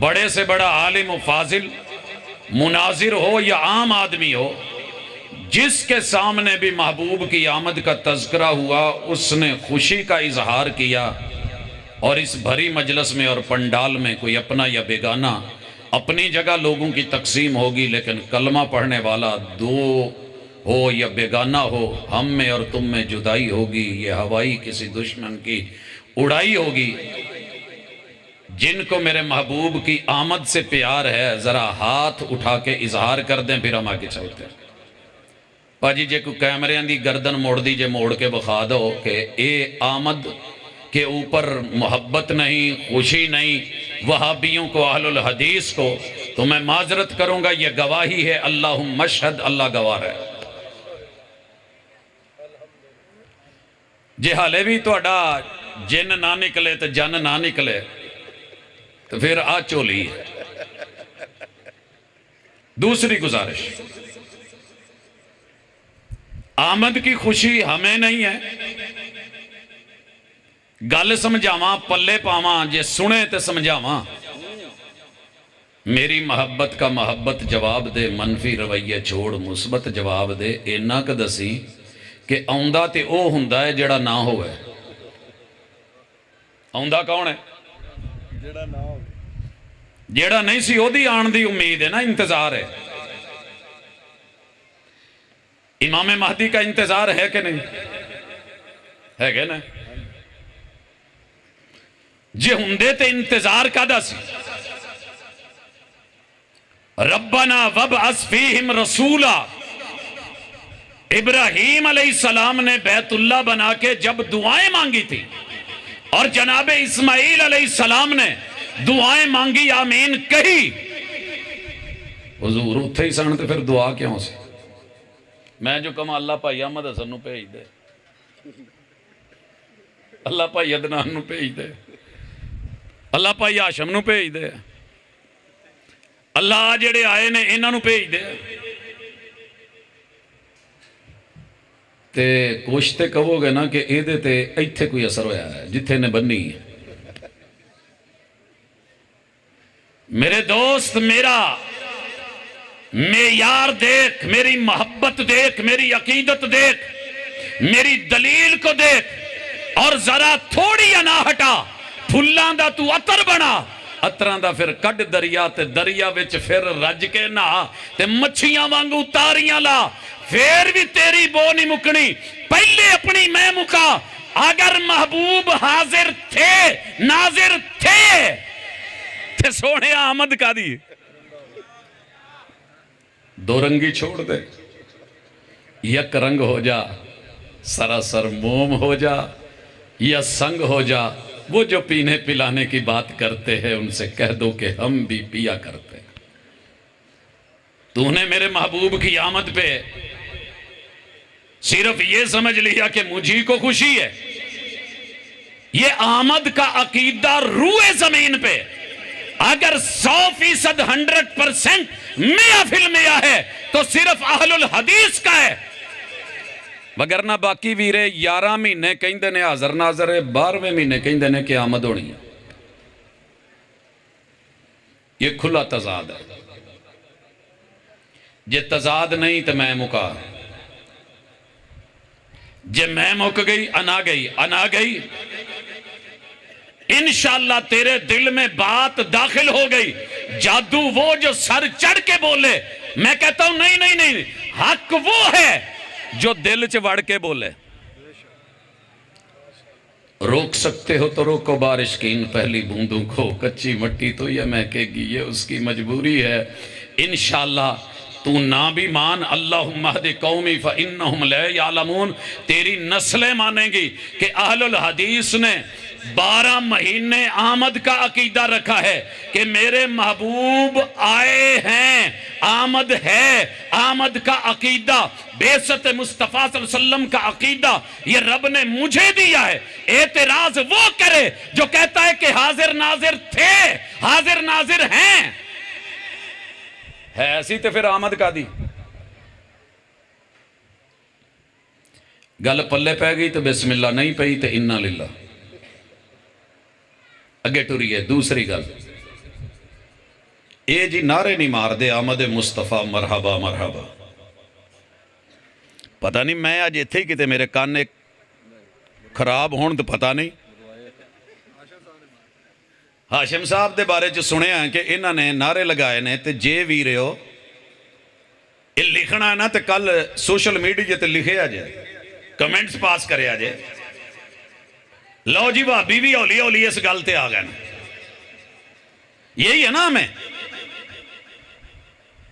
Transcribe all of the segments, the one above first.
بڑے سے بڑا عالم و فاضل، مناظر ہو یا عام آدمی ہو، جس کے سامنے بھی محبوب کی آمد کا تذکرہ ہوا اس نے خوشی کا اظہار کیا، اور اس بھری مجلس میں اور پنڈال میں کوئی اپنا یا بیگانہ، اپنی جگہ لوگوں کی تقسیم ہوگی، لیکن کلمہ پڑھنے والا دو ہو یا بیگانہ ہو، ہم میں اور تم میں جدائی ہوگی، یہ ہوائی کسی دشمن کی اڑائی ہوگی۔ جن کو میرے محبوب کی آمد سے پیار ہے ذرا ہاتھ اٹھا کے اظہار کر دیں، پھر ہم آگے چلتے ہیں۔ پاجی جے کوئی کیمریاں دی گردن موڑ دی جے، موڑ کے بخا دو کہ اے آمد کے اوپر محبت نہیں، خوشی نہیں، وہابیوں کو، اہل الحدیث کو، تو میں معذرت کروں گا، یہ گواہی ہے، اللہم مشہد، اللہ گواہ ہے۔ جے حالے بھی تو اڈا جن نہ نکلے تو جن نہ نکلے تو پھر آ چولی ہے۔ دوسری گزارش، آمد کی خوشی ہمیں نہیں ہے، گل سمجھاواں پلے پاواں، جے سنے تے سمجھاواں۔ میری محبت کا محبت جواب دے، منفی رویے چھوڑ مثبت جواب دے، اینا کہ دسی کہ آؤندہ تے او ہندہ ہے جڑا نہ ہوئے۔ آؤندہ کون ہے؟ جیڑا نہیں سی او دی آن دی امید ہے نا، انتظار ہے۔ امام مہدی کا انتظار ہے کہ نہیں ہے کہ نا؟ جے ہندے تے انتظار کا دا سی، ربنا وابعث فیہم رسولا، ابراہیم علیہ السلام نے بیت اللہ بنا کے جب دعائیں مانگی تھی، اور جناب اسماعیل علیہ السلام نے دعائیں مانگی، آمین کہی، حضور اتھے ہی سن تے پھر دعا کیوں سی؟ میں جو کہا اللہ پائی احمد حسن نو بھیج دے، اللہ پائی عدنان نو بھیج دے، اللہ پائی ہاشم نو بھیج دے، اللہ جڑے آئے نے انہاں نو بھیج دے، تے کچھ تے کہو گے نا کہ اے دے تے ایتھے کوئی اثر ہویا ہے جتھے نے بنی ہے۔ میرے دوست، میرا معیار دیکھ، میری محبت دیکھ، میری عقیدت دیکھ، میری دلیل کو دیکھ، اور ذرا تھوڑی انا ہٹا، پھلان دا تو عطر بنا، عطران دا پھر کڈ دریا، تے دریا وچ پھر رج کے نہا، تے مچھیاں وانگو تاریاں لا، پھر بھی تیری بو نہیں مکنی۔ پہلے اپنی میں مکا، اگر محبوب حاضر تھے، ناظر تھے، تے سوڑے آمد کا دی دو رنگی چھوڑ دے، یک رنگ ہو جا، سراسر موم ہو جا، یا سنگ ہو جا۔ وہ جو پینے پلانے کی بات کرتے ہیں ان سے کہہ دو کہ ہم بھی پیا کرتے ہیں۔ تو نے میرے محبوب کی آمد پہ صرف یہ سمجھ لیا کہ مجھے کو خوشی ہے، یہ آمد کا عقیدہ روئے زمین پہ اگر 100% 100% 100% ہے تو صرف اہل الحدیث کا ہے، وگرنہ باقی ویرے 11 مہینے کہیں دینے حاضر ناظر ہے، 12ویں مہینے کہیں دینے کہ آمد ہونی ہے۔ یہ کھلا تضاد ہے، جے تضاد نہیں تو میں مکا، جے میں مک گئی انا گئی، انا گئی انشاءاللہ تیرے دل میں بات داخل ہو گئی۔ جادو وہ جو سر چڑھ کے بولے، میں کہتا ہوں نہیں نہیں نہیں، حق وہ ہے جو دل چ وڑ کے بولے۔ روک سکتے ہو تو روکو بارش کی ان پہلی بوندوں کو، کچی مٹی تو یہ مہکے گی، یہ اس کی مجبوری ہے۔ انشاءاللہ تو نہ بھی مان، اللہم اہد قومی فإنہم لا یعلمون، تیری نسلیں مانیں گی کہ اہل الحدیث نے 12 مہینے آمد کا عقیدہ رکھا ہے کہ میرے محبوب آئے ہیں، آمد ہے۔ آمد کا عقیدہ، بعثت مصطفیٰ صلی اللہ علیہ وسلم کا عقیدہ یہ رب نے مجھے دیا ہے۔ اعتراض وہ کرے جو کہتا ہے کہ حاضر ناظر تھے، حاضر ناظر ہیں، ہے ایسی تو پھر آمد کا دی گل پلے پہ گئی تو بسم اللہ نہیں پئی تو انا للہ اگے ٹوری ہے۔ دوسری گل، اے جی نعرے نہیں مار دے آمد مصطفیٰ مرحبا مرحبا. پتہ نہیں میں آج اتھے ہی کتے میرے کانے خراب ہون تو پتہ نہیں. ہاشم صاحب دے بارے جو سنے ہیں کہ انہوں نے نعرے لگائے نے تے جے ویرے ہو یہ لکھنا ہے نا تے کل سوشل میڈیا تے لکھے آ جائے کمنٹس پاس کرے آ جائے. لو جی بھابی بھی اولی اولی اس گل تے آ گئے نا. یہی ہے نا ہمیں.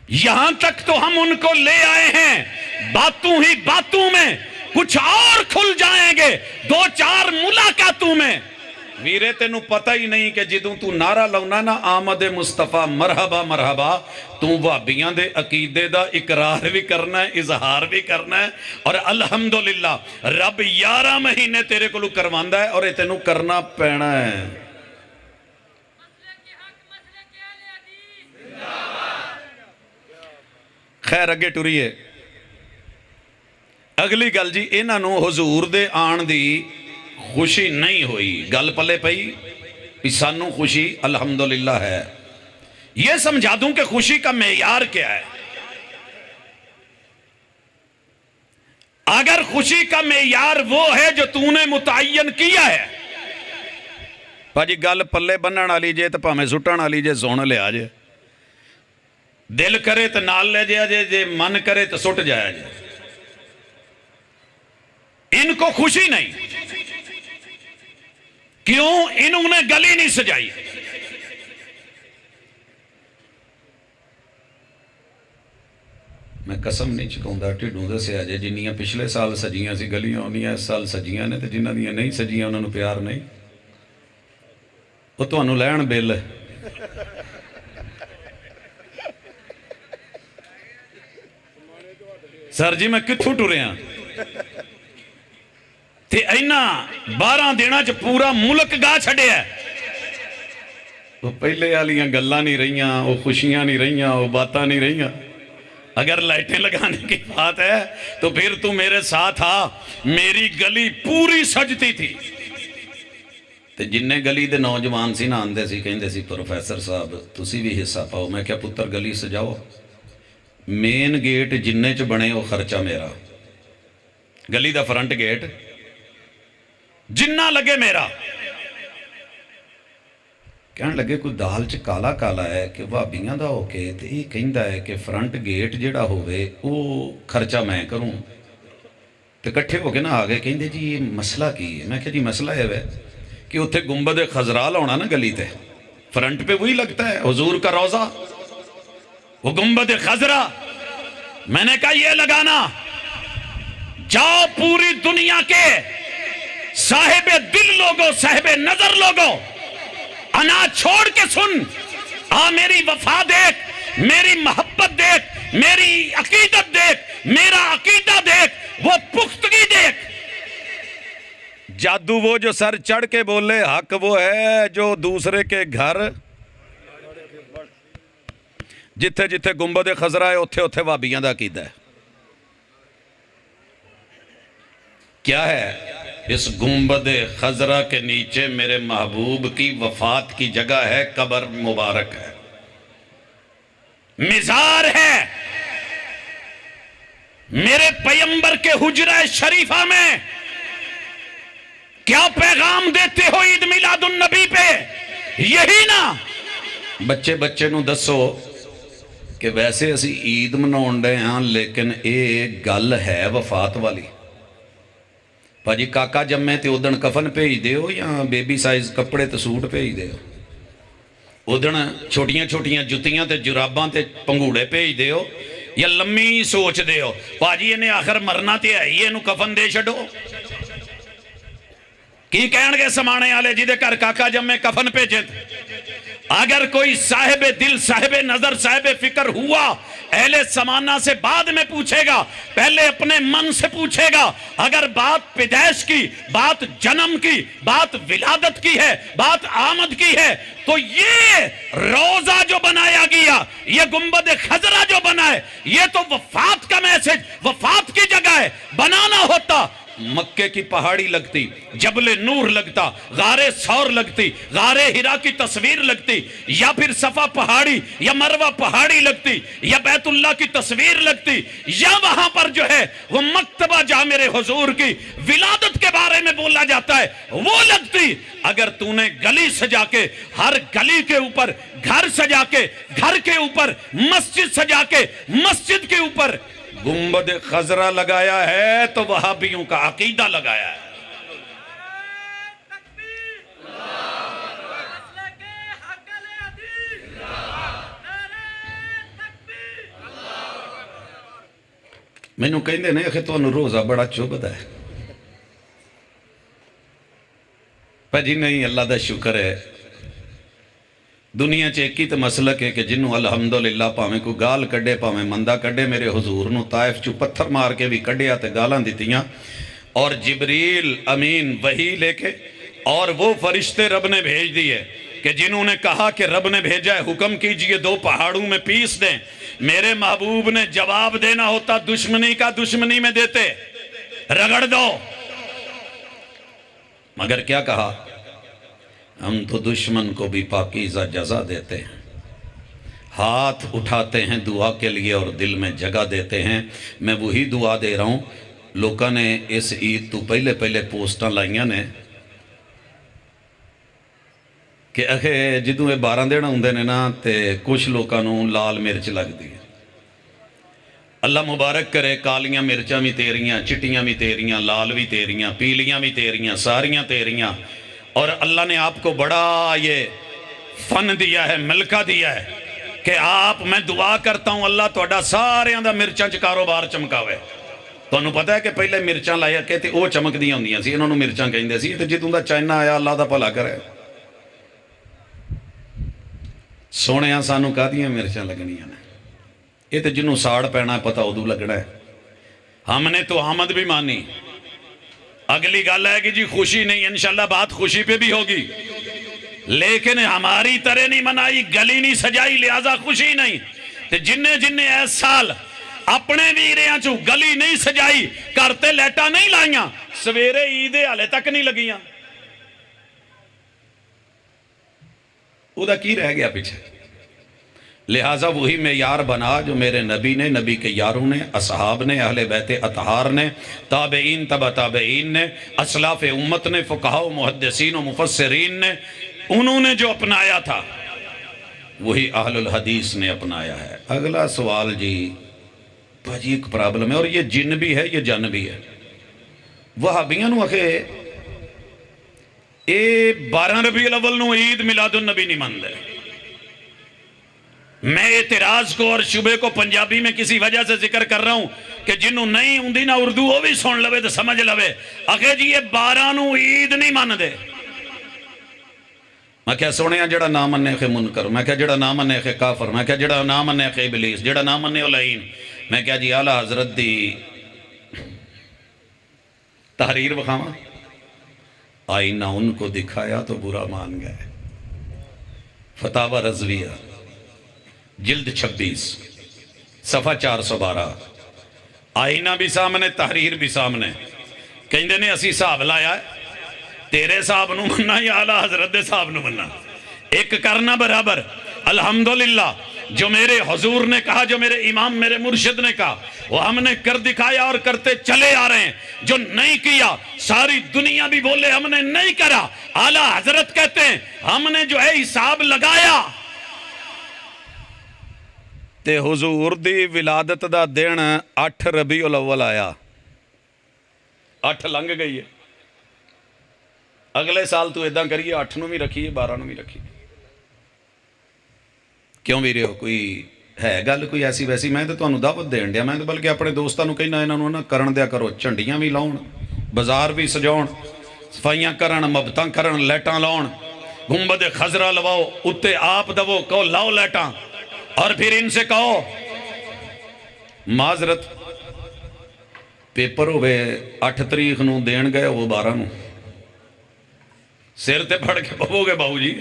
یہاں تک تو ہم ان کو لے آئے ہیں باتوں ہی باتوں میں کچھ اور کھل جائیں گے دو چار ملاقاتوں میں. ویرے تینوں پتہ ہی نہیں کہ جدوں تو نعرہ لاؤنا نا آمد مصطفیٰ مرحبا مرحبا تو وہابیاں دے عقیدے دا اقرار بھی کرنا ہے اظہار بھی کرنا ہے اور الحمدللہ رب 11 مہینے تیرے کو کرواندا ہے اور یہ تینوں کرنا پینا ہے. خیر اگے ٹریے. اگلی گل جی انہاں نوں حضور دے آن دی خوشی نہیں ہوئی. گل پلے پئی سانوں خوشی الحمدللہ ہے. یہ سمجھا دوں کہ خوشی کا معیار کیا ہے. اگر خوشی کا معیار وہ ہے جو تو نے متعین کیا ہے پاجی گل پلے بنن والی جے تے بھاویں سٹن والی جے سن لیا جے. دل کرے تو نال لے جایا جے جے من کرے تو سٹ جایا جے. ان کو خوشی نہیں. کیوں؟ انہوں نے گلی نہیں سجائی. میں قسم نہیں چکاؤں دا ٹھڈوں دے سے آجے جنیاں پچھلے سال سجیاں سی گلیاں ہونیاں اس سال سجیاں نے تے جنہ دیاں نہیں سجیاں انہوں نے پیار نہیں. وہ تو انہوں لین بل ہے. سر جی میں کتھوں ٹرے ہیں تے اینا 12 دینا چ پورا ملک گا چھڑے ہے. وہ پہلے آلیاں گلاں نہیں رہیاں وہ خوشیاں نہیں رہیاں وہ باتاں نہیں رہیاں. اگر لائٹیں لگانے کی بات ہے تو پھر تو میرے ساتھ آ. میری گلی پوری سجتی تھی تے جننے گلی دے نوجوان سی نا آندے سی کہیں دے سی پروفیسر صاحب تسی بھی حصہ پاؤ. میں کیا پتر گلی سجاؤ. مین گیٹ جننے چ بنے وہ خرچہ میرا. گلی دا فرنٹ گیٹ جنہ لگے میرا. کہنے لگے کوئی دال چ کالا کالا ہے کہ بھابیاں دا ہو کے تے یہ کہندا ہے کہ فرنٹ گیٹ جڑا ہوئے وہ خرچہ میں کروں. تے کٹھے ہو کے نا آگے کہندے جی یہ مسئلہ کی ہے. میں کہا جی مسئلہ ہے کہ اتھے گنبد خضرا لاؤنا نا گلی تے فرنٹ پہ وہی لگتا ہے حضور کا روضہ وہ گنبد خضرا. میں نے کہا یہ لگانا. جاؤ پوری دنیا کے صاحب دل لوگوں صاحب نظر لوگوں انا چھوڑ کے سن. میری وفا دیکھ میری محبت دیکھ میری عقیدت دیکھ میرا عقیدہ دیکھ وہ پختگی دیکھ. جادو وہ جو سر چڑھ کے بولے حق وہ ہے جو دوسرے کے گھر جتھے جتھے گنبد خضرا ہے اتھے اتھے وہابیاں دا عقیدہ ہے. کیا ہے؟ اس گنبد خضرا کے نیچے میرے محبوب کی وفات کی جگہ ہے قبر مبارک ہے مزار ہے. میرے پیغمبر کے حجرہ شریفہ میں کیا پیغام دیتے ہو عید میلاد النبی پہ؟ یہی نا. بچے بچے نو دسو کہ ویسے اسی عید مناؤن دے ہاں لیکن ایک گل ہے وفات والی. پاجی کاکا جمے تے ادن کفن بھیج دیو یا بیبی سائز کپڑے تے سوٹ بھیج دیو. ادن چھوٹیاں چھوٹیاں جتیاں تے جراباں تے پنگوڑے بھیج دیو یا لممی سوچ دیو. پاجی انہیں آخر مرنا تے ہے یہ نو کفن دے چھڈو. کی کہن گے سمانے آلے جی دے کر کاکا جمے کفن بھیجت. اگر کوئی صاحب دل صاحب نظر صاحب فکر ہوا اہل زمانہ سے بعد میں پوچھے گا پہلے اپنے من سے پوچھے گا. اگر بات پیدائش کی بات جنم کی بات ولادت کی ہے بات آمد کی ہے تو یہ روزہ جو بنایا گیا یہ گنبد خضرا جو بنا ہے یہ تو وفات کا میسج وفات کی جگہ ہے. بنانا ہوتا مکے کی پہاڑی لگتی، جبل نور لگتا، غار ثور لگتی، غار ہرا کی تصویر لگتی، یا پھر صفا پہاڑی یا مروہ پہاڑی لگتی، یا بیت اللہ کی تصویر لگتی، یا وہاں پر جو ہے وہ مکتبہ جہاں میرے حضور کی ولادت کے بارے میں بولا جاتا ہے وہ لگتی، اگر تو نے گلی سجا کے، ہر گلی کے اوپر گھر سجا کے، گھر کے اوپر مسجد سجا کے، مسجد کے اوپر گنبد خضرا لگایا ہے تو وہابیوں کا عقیدہ لگایا ہے۔ میں نو کہندے نے کہ تو روزہ بڑا چوبدا ہے، پر جی نہیں، اللہ دا شکر ہے دنیا ایک ہی تو مسلک ہے کہ جنہوں الحمدللہ پاویں کو گال کڈے پاویں مندہ کڈے، میرے حضور نو طائف چو پتھر مار کے بھی کڈیا تے گالاں دیتیاں، اور جبریل امین وحی لے کے، اور وہ فرشتے رب نے بھیج دیے کہ جنہوں نے کہا کہ رب نے بھیجا ہے حکم کیجئے 2 پہاڑوں میں پیس دیں، میرے محبوب نے جواب دینا ہوتا دشمنی کا دشمنی میں دیتے، رگڑ دو، مگر کیا کہا؟ ہم تو دشمن کو بھی پاکیزہ جزا دیتے ہیں، ہاتھ اٹھاتے ہیں دعا کے لیے اور دل میں جگہ دیتے ہیں۔ میں وہی دعا دے رہا ہوں، لوکاں نے اس عید تو پہلے پوسٹاں لائیاں نے کہ اکھے جدوں یہ 12 دن ہوندے نے نا تے کچھ لوکاں نو لال مرچ لگ دی، اللہ مبارک کرے، کالیاں مرچاں بھی تیریاں، چٹیاں بھی تیریاں، لال بھی تیریاں، پیلیاں بھی تیریاں، ساریاں تیریاں، اور اللہ نے آپ کو بڑا یہ فن دیا ہے، ملکہ دیا ہے کہ آپ، میں دعا کرتا ہوں اللہ توڑا سارے اندھا مرچاں چ کاروبار چمکاوے۔ تو انہوں پتہ ہے کہ پہلے مرچاں لائیا کہتے وہ چمک دیاں ہوندیاں سی، انہوں نے مرچاں کہیں دے سی، تو جتوں دا چائنا آیا اللہ دا پلا کرے، سونے ہاں سانو کہا دیاں مرچاں لگنیاں نے، یہ تو جنہوں ساڑ پہنا ہے پتہ ادو لگنا ہے۔ ہم نے تو آمد بھی مانی، اگلی گال ہے کہ جی خوشی نہیں، انشاءاللہ بات خوشی پہ بھی ہوگی، لیکن ہماری طرح نہیں منائی، گلی نہیں سجائی، لہذا خوشی نہیں۔ تو جننے ایس سال اپنے ویریاں چو گلی نہیں سجائی، کرتے لیٹا نہیں لائیاں، سویرے عیدے آلے تک نہیں لگیاں، او دا کی رہ گیا پیچھے؟ لہٰذا وہی معیار بنا جو میرے نبی نے، نبی کے یاروں نے، اصحاب نے، اہل بیت اطہار نے، تابعین تبع تابعین نے، اسلاف امت نے، فقہاء و محدثین و مفسرین نے، انہوں نے جو اپنایا تھا وہی اہل الحدیث نے اپنایا ہے۔ اگلا سوال جی، بھاجی ایک پرابلم ہے، اور یہ جن بھی ہے یہ جن بھی ہے، وہابیاں نو اکھے اے 12 ربیع الاول نو عید میلاد النبی نہیں مندے۔ میں اعتراض کو اور شبے کو پنجابی میں کسی وجہ سے ذکر کر رہا ہوں کہ جنہوں نہیں ہوندی نہ اردو وہ بھی سن لوے تو سمجھ لوے، اکھے جی یہ 12 نو عید نہیں مان دے۔ میں کہا سونے ہیں جڑا نام مننے خے منکر، میں کہا جڑا نام مننے خے کافر، میں کہا جڑا نام مننے خے ابلیس، جڑا نام مننے علائین، میں کہا جی اعلیٰ حضرت دی تحریر بخواما، آئینہ ان کو دکھایا تو برا مان گئے۔ فتاوی رضویہ جلد 26 صفحہ 412، آئینہ بھی سامنے، تحریر بھی سامنے، کہیں نے اسی صاحب لایا ہے، تیرے صاحب نو مننا یا اعلیٰ حضرت دے صاحب نو مننا، ایک کرنا برابر۔ الحمدللہ جو میرے حضور نے کہا، جو میرے امام میرے مرشد نے کہا، وہ ہم نے کر دکھایا اور کرتے چلے آ رہے ہیں۔ جو نہیں کیا ساری دنیا بھی بولے ہم نے نہیں کرا، اعلیٰ حضرت کہتے ہیں ہم نے جو ہے حساب لگایا تے حضور دی ولادت دا دن 8 ربیع الاول آیا، 8 لنگ گئی ہے، اگلے سال تو ادھا کریے 8 نو بھی رکھیے 12 نو بھی رکھیے، کیوں بھی رہے ہو؟ کوئی ہے گل کوئی ایسی ویسی؟ میں تو تانوں دعوت دین دیا، میں تو بلکہ اپنے دوستاں نو کہنا انہاں نو نہ کرن دیا کرو، جھنڈیاں بھی لاؤن، بازار بھی سجاؤن، صفائیاں کرن، مبتاں کرن، لیٹاں لاؤن، گنبد خضرا لواؤ، اتے آپ دو کہو لاؤ لیٹاں، اور پھر ان سے کہو معذرت پیپر ہوئے 8 تاریخ نو دین گئے وہ 12 نو، سر تے پڑھ کے پہو گے باؤ جی۔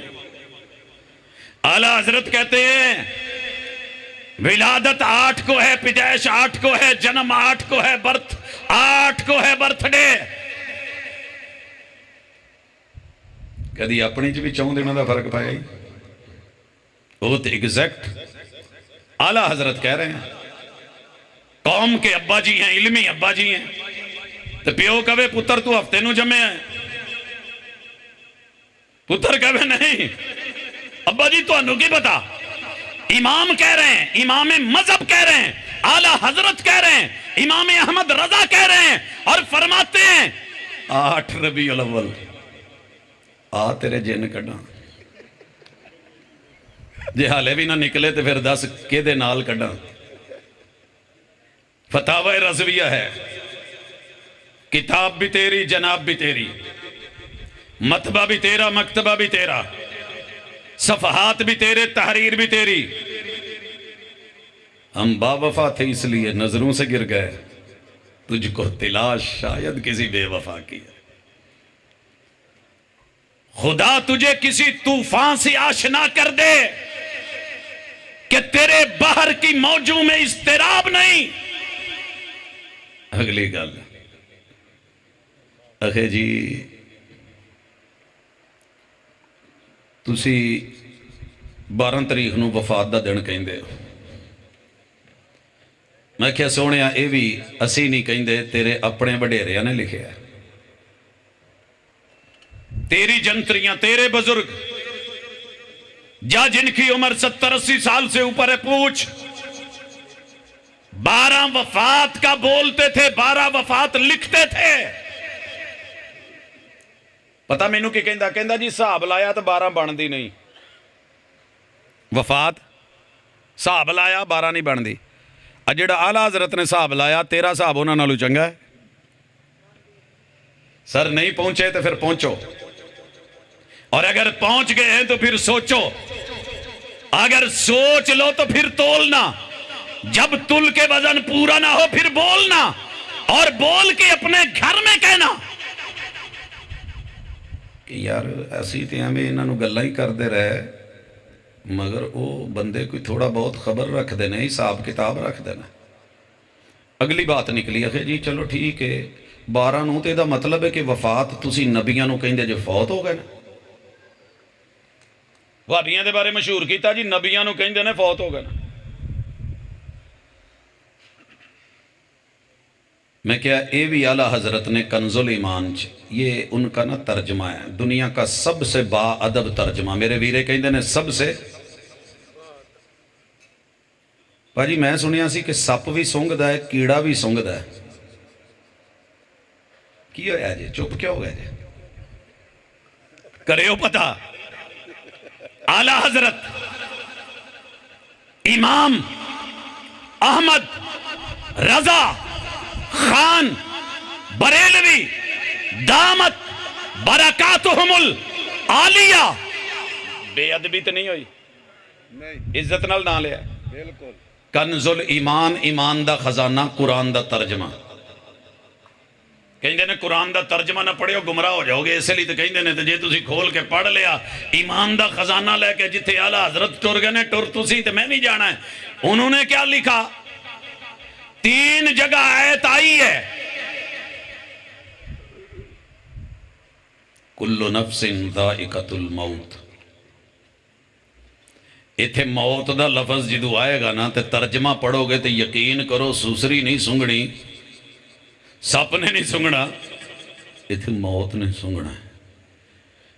اعلیٰ حضرت کہتے ہیں ولادت 8 کو ہے، پیدائش 8 کو ہے، جنم 8 کو ہے، برتھ 8 کو ہے برتھ ڈے. کدی اپنی چ بھی 4 دنوں کا فرق پایا. وہ تو ایگزیکٹ اعلیٰ حضرت کہہ رہے ہیں قوم کے ابا جی ہیں, علمی ابا جی ہیں. تو پیو کہے پتر تو ہفتے نو جمے ہے, پتر کہے نہیں ابا جی تو انہوں کی پتا. امام کہہ رہے ہیں, امام مذہب کہہ رہے ہیں, اعلیٰ حضرت کہہ رہے ہیں, امام احمد رضا کہہ رہے ہیں, اور فرماتے ہیں 8 ربیع الاول آ تیرے جن کڈا. جی حالے بھی نہ نکلے تو پھر 10 کے دے نال کڈا. فتاوی رضویہ ہے, کتاب بھی تیری جناب بھی تیری, مطبع بھی تیرا مکتبہ بھی تیرا, صفحات بھی تیرے تحریر بھی تیری. ہم با وفا تھے اس لیے نظروں سے گر گئے, تجھ کو تلاش شاید کسی بے وفا کی. خدا تجھے کسی طوفان سے آشنا کر دے کہ تیرے بحر کی موجوں میں اضطراب نہیں. اگلی گل اخے جی تسی 12 تاریخ نو وفات دا دن کہیں دے. میں کیا سونیا اے بھی اسی نہیں کہیں دے, تیرے اپنے وڈیریاں نے لکھے ہے. تیری جنتریاں, تیرے بزرگ جا جن کی عمر 70-80 سال سے اوپر ہے, پوچھ 12 وفات کا بولتے تھے, 12 وفات لکھتے تھے. پتہ مینوں کی کہندا جی صحاب لایا تو 12 بندی نہیں. وفات صحاب لایا 12 نہیں بندی. جڑا اعلیٰ حضرت نے صحاب لایا, تیرا صحاب انہاں نالوں چنگا ہے. سر نہیں پہنچے تو پھر پہنچو, اور اگر پہنچ گئے ہیں تو پھر سوچو, اگر سوچ لو تو پھر تولنا. جب تل کے وزن پورا نہ ہو پھر بولنا, اور بول کے اپنے گھر میں کہنا کہ یار ایسی تھی ہمیں انہوں نے گلہ ہی کر دے رہے, مگر وہ بندے کوئی تھوڑا بہت خبر رکھ دینا, حساب کتاب رکھ دینا. اگلی بات نکلی ہے جی چلو ٹھیک ہے 12 نو تے دا مطلب ہے کہ وفات تسی نبیاں نو کہیں دے جو فوت ہو گئے نا. وابیاں دے بارے مشہور کیتا جی نبیاں نو کہیں دے نے فوت ہو گئے نا. میں کیا اے بھی اعلیٰ حضرت نے کنز الایمان یہ ان کا نا ترجمہ ہے, دنیا کا سب سے با ادب ترجمہ. میرے ویرے کہیں دے نے سب سے. بھاجی میں سنیا سی کہ سپ بھی سونگ دا ہے, کیڑا بھی سونگ دا ہے. کی ہویا جی, چپ کیا ہو گیا جی, کرے ہو پتا. اعلیٰ حضرت امام احمد رضا خان بریلوی دامت برکاتہم العالیہ, بے ادبی تو نہیں ہوئی, عزت نال نہ لیا. کنز الایمان, ایمان دا خزانہ, قرآن دا ترجمہ. کہیں نے قرآن دا ترجمہ نہ پڑھے ہو گمراہ ہو جاؤ گے, اس لیے تو کہیں نے جے تسی کھول کے پڑھ لیا ایمان دا خزانہ لے کے جتھے اعلیٰ حضرت ٹر گئے نے ٹر تسی تو میں بھی جانا ہے. انہوں نے کیا لکھا, 3 جگہ آیت آئی ہے کل نفس ذائقۃ الموت. ایتھے موت دا لفظ جدو آئے گا نا تے ترجمہ پڑھو گے تو یقین کرو سوسری نہیں سنگنی, سپ نے نہیں سنگنا, ایتھے موت نے سنگنا ہے.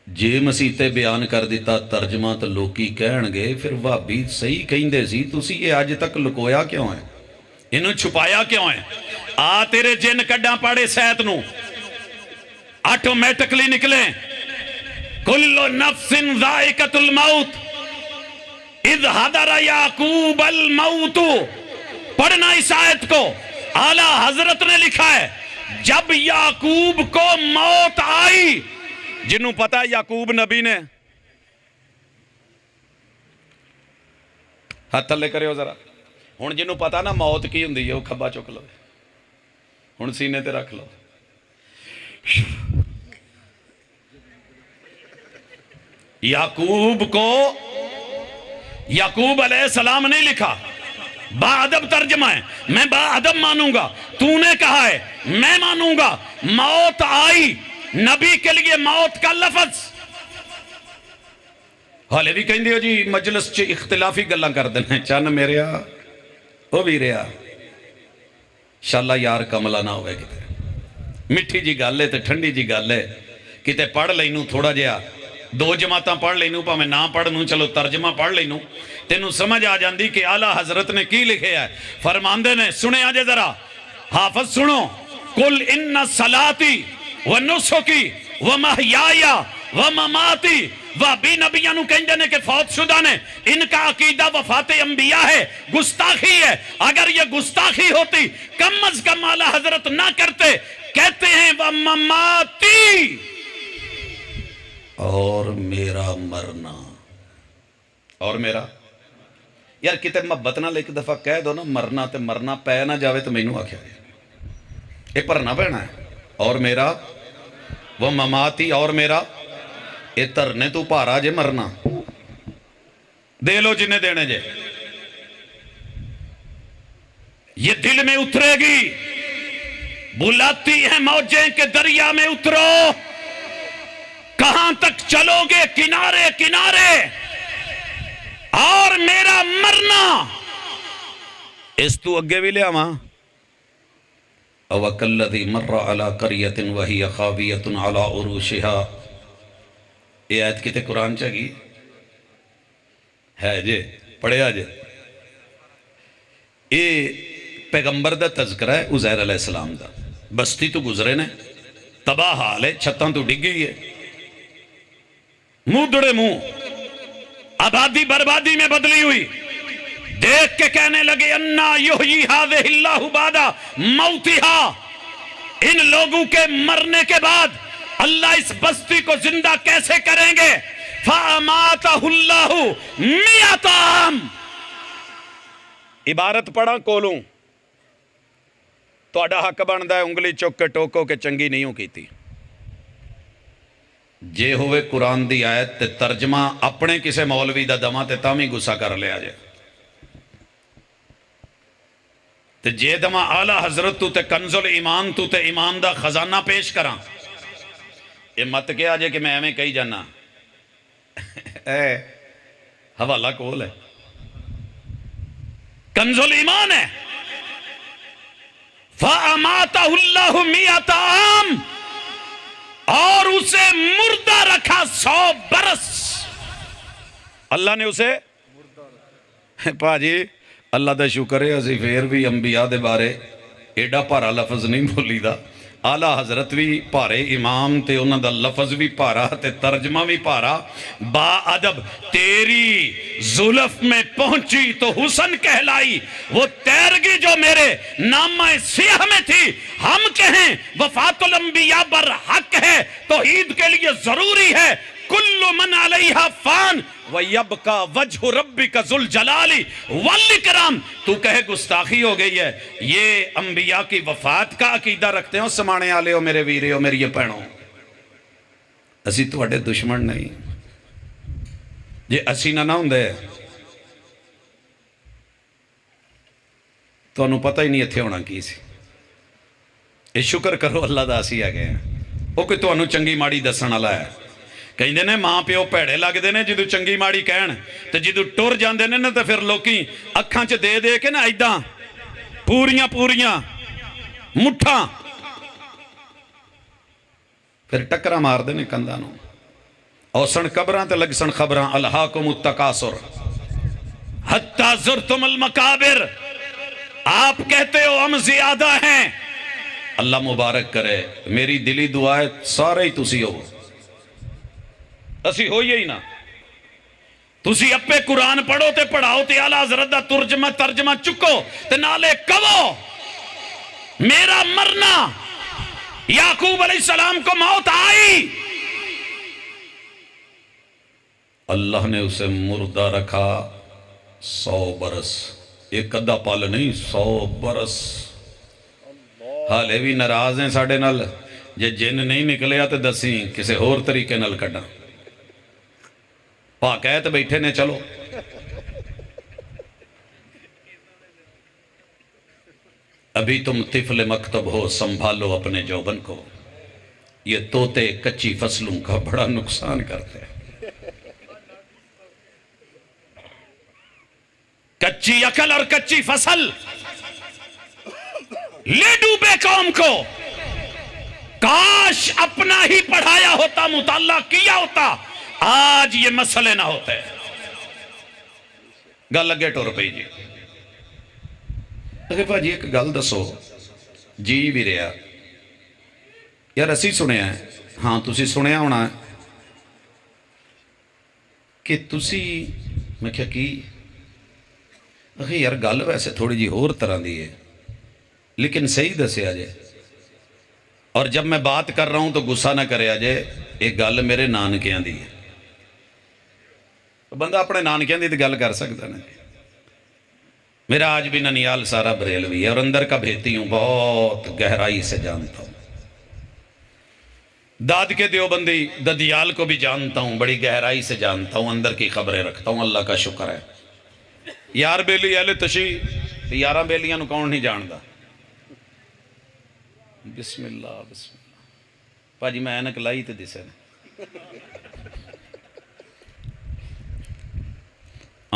جے مسیحتے بیان کر دیتا ترجمہ تو لوکی کہن گے پھر وہابی صحیح کہیں دے سی, تسی یہ آج تک لکویا کیوں ہے, انہوں چھپایا کیوں ہے. آ تیرے جن کڈاں پاڑے سیت نو آٹومیٹکلی نکلیں. کل نفس ذائقۃ الموت اذ حضر یعقوب الموت. پڑھنا اس آیت کو, اعلیٰ حضرت نے لکھا ہے جب یعقوب کو موت آئی. جنہوں پتا ہے یعقوب نبی نے, ہاتھ تھلے کرے ہو ذرا. ہن جنہوں پتا نا موت کی ہوندی ہے وہ کھبا چک لو, ہن سینے تے رکھ لو. یعقوب کو یعقوب علیہ السلام نہیں لکھا, با ادب ترجمہ ہے، میں با ادب مانوں گا، تو نے کہا ہے میں مانوں گا۔ موت آئی، نبی کے لیے موت کا لفظ حالے بھی کہیں دیو جی مجلس چ اختلافی گلاں کر دینے چن میرے وہ بھی رہا انشاءاللہ یار کملہ نہ ہوئے کتے مٹھی جی گل ہے تے ٹھنڈی جی گل ہے کتے پڑھ لینوں تھوڑا جہا دو جماعتاں پڑھ لینوں پا میں نہ پڑھنوں چلو ترجمہ پڑھ لینوں تینوں سمجھ آ جاندی کہ اعلیٰ حضرت نے کی لکھے ہے۔ فرماندے نے سنے آجے ذرا حافظ سنو، قل ان صلاتی و نسکی و محیایا و مماتی وہ بھی نبیاں نو کہیں نے کہ فوت شدہ نے ان کا عقیدہ وفات انبیاء ہے، گستاخی ہے۔ اگر یہ گستاخی ہوتی کم از کم اعلیٰ حضرت نہ کرتے، کہتے ہیں وہ مماتی اور میرا مرنا، اور میرا یار کتے محبت نہ ایک دفعہ کہہ دو نا مرنا تے مرنا پہ نہ جاوے تو مینوں آکھیا ایک پر نہ پہنا ہے اور میرا وہ مماتی اور میرا اے ترنے تو پارا جے مرنا دے لو جنہیں دینے جے یہ دل میں اترے گی، بلاتی ہیں موجیں کہ دریا میں اترو، کہاں تک چلو گے کنارے کنارے، اور میرا مرنا اس تو اگے بھی لیا ماں اوَكَلَّذِي مَرَّ عَلَىٰ قَرْيَةٍ وَهِيَ خَاوِيَةٌ عَلَىٰ عُرُوشِهَا۔ یہ آیت کتے قرآن چاہیے ہے جے پڑھے آجے یہ پیغمبر دا تذکرہ ہے عزیر علیہ السلام دا، بستی تو گزرے نے تباہ حال ہے، چھتاں تو ڈگ گئی ہے، منہ دڑے منہ، آبادی بربادی میں بدلی ہوئی، دیکھ کے کہنے لگے انا یحیی ھذہ اللہ بعد موتھا، ان لوگوں کے مرنے کے بعد اللہ اس بستی کو زندہ کیسے کریں گے؟ فَأَمَاتَهُ اللَّهُ مِئَةَ عَامٍ۔ عبارت پڑھا کولوں تو اڈا حق بندا ہے انگلی چک کے ٹوکو کہ چنگی نہیں ہوں کیتی، جے ہوئے قرآن دی آیت تے ترجمہ اپنے کسے مولوی دا دماں تے تامی گسا کر لیا جائے تے جے دماں اعلیٰ حضرت تو تے کنز الایمان تو تے ایمان دا خزانہ پیش کراں، یہ مت کیا جے کہ میں ایمیں کہی جانا اے حوالہ کول ہے، کنز الایمان ہے، فَأَمَاتَهُ اللَّهُ مِئَةَ عَامٍ، اور اسے مردہ رکھا 100 برس، اللہ نے اسے پا جی اللہ دا شکر ہے اسی پھر بھی انبیاء دے بارے ایڈا پارا لفظ نہیں بولی دا، اعلیٰ حضرت بھی پارے امام تے انہاں دا لفظ بھی پارا تے ترجمہ بھی پارا، با ادب تیری زلف میں پہنچی تو حسن کہلائی، وہ تیرگی جو میرے نامہ سیاہ میں تھی، ہم کہیں وفات الانبیاء برحق ہے، توحید کے لیے ضروری ہے، کل من علیہا فان وَيَبْقَى وَجْهُ رَبِّكَ ذُو الْجَلَالِ وَالْإِكْرَامِ، تو کہے گستاخی ہو گئی ہے، یہ انبیاء کی وفات کا عقیدہ رکھتے ہو، سمانے آلے ہو میرے ویرے ہو میری یہ پہنو، اسی تو اڈے دشمن نہیں، یہ اسی نہ ہوں دے تو انہوں پتہ ہی نہیں اتھے ہونا کی سی، یہ شکر کرو اللہ دا اسی آگئے ہیں، وہ کوئی تو انہوں چنگی ماڑی دسن اللہ ہے، کہیں دینے ماں پیو پیڑے لگ دینے جدو چنگی ماڑی کہن تے جدو ٹور جان دینے نا تے پھر لوکی اکھاں چے دے دے کے نا ایداں پوریاں پوریاں مٹھاں پھر ٹکرہ مار دینے کندانوں اوسن قبران تے لگسن خبران الہاکم التکاسر حتی زرتم المقابر، آپ کہتے ہو ہم زیادہ ہیں، اللہ مبارک کرے، میری دلی دعا ہے سارے ہی تسی ہو، اسی ہوئی ہی نا، تسی اپے قرآن پڑھو تے پڑھاؤ تے اعلیٰ حضرت دا ترجمہ چکو تے نالے کہو میرا مرنا، یعقوب علیہ السلام کو موت آئی، اللہ نے اسے مردہ رکھا 100 برس، ایک ادھا پال نہیں 100 برس، حالے بھی ناراض ہیں ساڑھے نال، جے جن نہیں نکلیا تے دسیں کسے اور طریقے نال کڑا، پاکیت بیٹھے نے چلو ابھی تم طفل مکتب ہو، سنبھالو اپنے جوبن کو، یہ طوطے کچی فصلوں کا بڑا نقصان کرتے ہیں۔ کچی عقل اور کچی فصل لے ڈوبے قوم کو، کاش اپنا ہی پڑھایا ہوتا، مطالعہ کیا ہوتا، آج یہ مسئلے نہ ہوتے۔ گل لگے ٹور پئی جی۔ اگر بھاجی ایک گل دسو، جی بھی رہا یار اسی سنیا ہے، ہاں تسی سنیا ہونا ہے کہ تسی، میں کیا کی اخی یار گل ویسے تھوڑی جی اور طرح دی ہے لیکن صحیح دسیا جے، اور جب میں بات کر رہا ہوں تو غصہ نہ کرے آجے، ایک گل میرے نانکیاں دی ہے، بندہ اپنے نانکیاں دی گل کر سکتا نا۔ میرا آج بھی ننیال سارا بریلوی ہے اور اندر کا بھیتی ہوں، بہت گہرائی سے جانتا ہوں، داد کے دیوبندی ددیال کو بھی جانتا ہوں، بڑی گہرائی سے جانتا ہوں، اندر کی خبریں رکھتا ہوں، اللہ کا شکر ہے۔ یار بیلی اہل تشیح، یاراں بیلیاں نو کون نہیں جاندا؟ بسم اللہ بسم اللہ۔ پاجی میں اینک لائی تے دسے نے،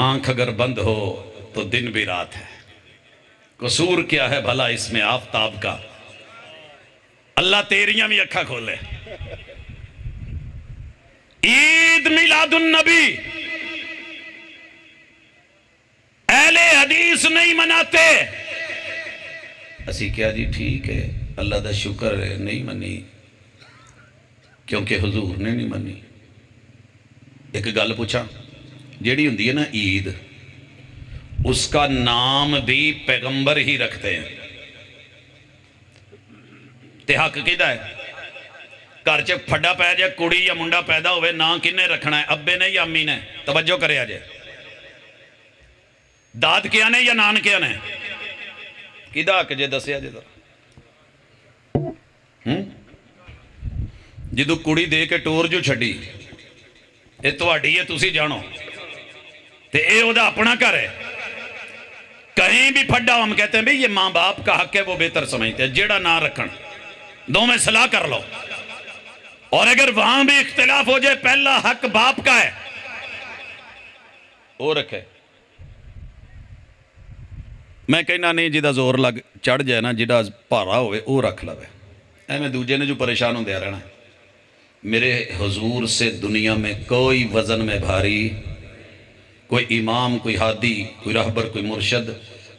آنکھ اگر بند ہو تو دن بھی رات ہے، قصور کیا ہے بھلا اس میں آفتاب کا، اللہ تیریاں بھی اکھا کھولے۔ عید میلاد النبی اہل حدیث نہیں مناتے، اسی کیا جی ٹھیک ہے اللہ دا شکر ہے نہیں منی کیونکہ حضور نے نہیں منی۔ ایک گل پوچھا، جیڑی ہوندی ہے نا عید، اس کا نام بھی پیغمبر ہی رکھتے ہیں، تے حق کیدا ہے؟ گھر چ پھڈا پہ جائے کڑی یا منڈا پیدا ہوئے، نا کنے رکھنا ہے؟ ابے نے یا امی نے؟ توجہ کرے آجے، داد کیا نے یا نان کیا نے؟ کیدا حق جے دسیا جے جدو کڑی دے کے ٹور جو چھڑی، اے تواڈی ہے تسی جانو، تے اے او دا اپنا گھر ہے، کہیں بھی پھڈا ہم کہتے ہیں بھئی یہ ماں باپ کا حق ہے، وہ بہتر سمجھتے ہیں، جیڑا نہ رکھن دو میں صلاح کر لو، اور اگر وہاں بھی اختلاف ہو جائے پہلا حق باپ کا ہے وہ رکھے۔ میں کہنا نہیں جدہ زور لگ چڑھ جائے نا، جدہ پارا ہوئے وہ رکھ لوے، اے میں دوجے نے جو پریشان ہوں دیا رہنا ہے۔ میرے حضور سے دنیا میں کوئی وزن میں بھاری، کوئی امام، کوئی ہادی، کوئی رہبر، کوئی مرشد،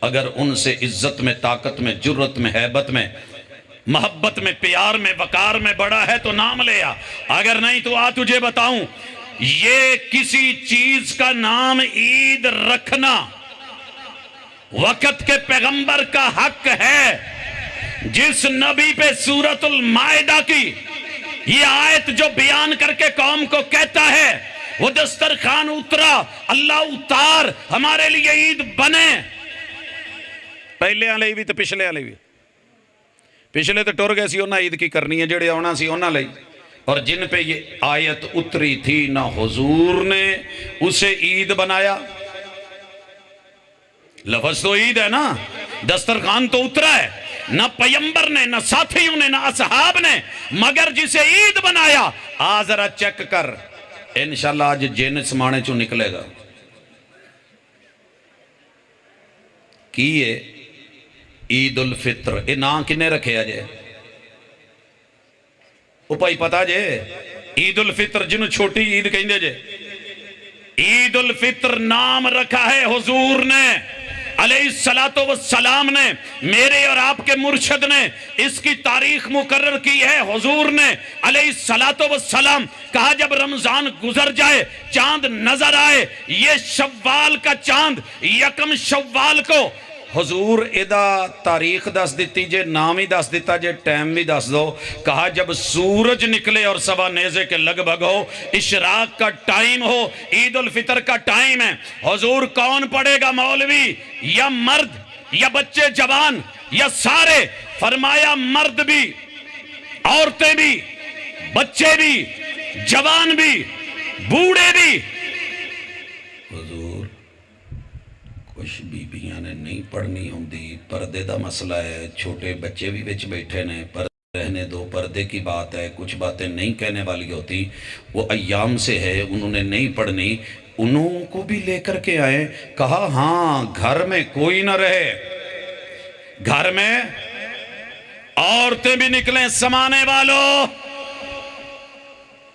اگر ان سے عزت میں، طاقت میں، جرت میں، ہیبت میں، محبت میں، پیار میں، وقار میں بڑا ہے تو نام لے آ، اگر نہیں تو آ تجھے بتاؤں، یہ کسی چیز کا نام عید رکھنا وقت کے پیغمبر کا حق ہے، جس نبی پہ سورۃ المائدہ کی یہ آیت جو بیان کر کے قوم کو کہتا ہے، وہ دسترخوان اترا، اللہ اتار ہمارے لیے عید بنے، پہلے آلے بھی تو پچھلے آلے بھی، پچھلے تو ٹور گئے سی انہاں عید کی کرنی ہے، جڑے آنا سی انہاں لئی، اور جن پہ یہ آیت اتری تھی نہ حضور نے اسے عید بنایا، لفظ تو عید ہے نا، دسترخوان تو اترا ہے، نہ پیمبر نے، نہ ساتھیوں نے، نہ اصحاب نے، مگر جسے عید بنایا، آ ذرا چیک کر، انشاءاللہ آج جن سمانے چوں نکلے گا کیے عید الفطر، اے نا کنے رکھے آجے او پائی پتا جے، عید الفطر جنہوں چھوٹی عید کہیں دے جے، عید الفطر نام رکھا ہے حضور نے علیہ السلام نے، میرے اور آپ کے مرشد نے اس کی تاریخ مقرر کی ہے، حضور نے علیہ السلام کہا جب رمضان گزر جائے چاند نظر آئے، یہ شوال کا چاند یکم شوال کو حضور ادا تاریخ دس دیتی جے، نام ہی دس دیتا جے، ٹائم بھی دس دو، کہا جب سورج نکلے اور سوا نیزے کے لگ بھگ ہو، اشراق کا ٹائم ہو، عید الفطر کا ٹائم ہے، حضور کون پڑھے گا، مولوی یا مرد یا بچے جوان یا سارے؟ فرمایا مرد بھی، عورتیں بھی، بچے بھی، جوان بھی، بوڑھے بھی۔ حضور کچھ بیبیاں نے نہیں پڑھنی ہوندی، پردے دا مسئلہ ہے، چھوٹے بچے بھی وچ بیٹھے نے، رہنے دو، پردے کی بات ہے، کچھ باتیں نہیں کہنے والی ہوتی، وہ ایام سے ہے، انہوں نے نہیں پڑھنی، انہوں کو بھی لے کر کے آئے، کہا ہاں گھر میں کوئی نہ رہے، گھر میں عورتیں بھی نکلیں، سمانے والوں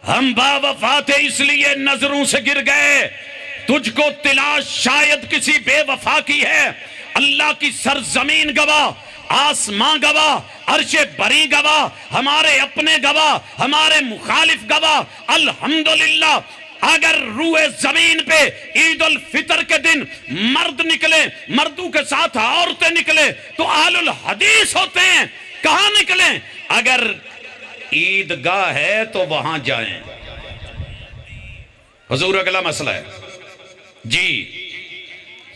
ہم با وفا تھے اس لیے نظروں سے گر گئے، تجھ کو تلاش شاید کسی بے وفا کی ہے، اللہ کی سرزمین گواہ، آسمان گواہ، عرش بری گواہ، ہمارے اپنے گواہ، ہمارے مخالف گواہ، الحمدللہ اگر روئے زمین پہ عید الفطر کے دن مرد نکلے، مردوں کے ساتھ عورتیں نکلے تو اہل الحدیث ہوتے ہیں، کہاں نکلیں؟ اگر عیدگاہ ہے تو وہاں جائیں۔ حضور اگلا مسئلہ ہے جی،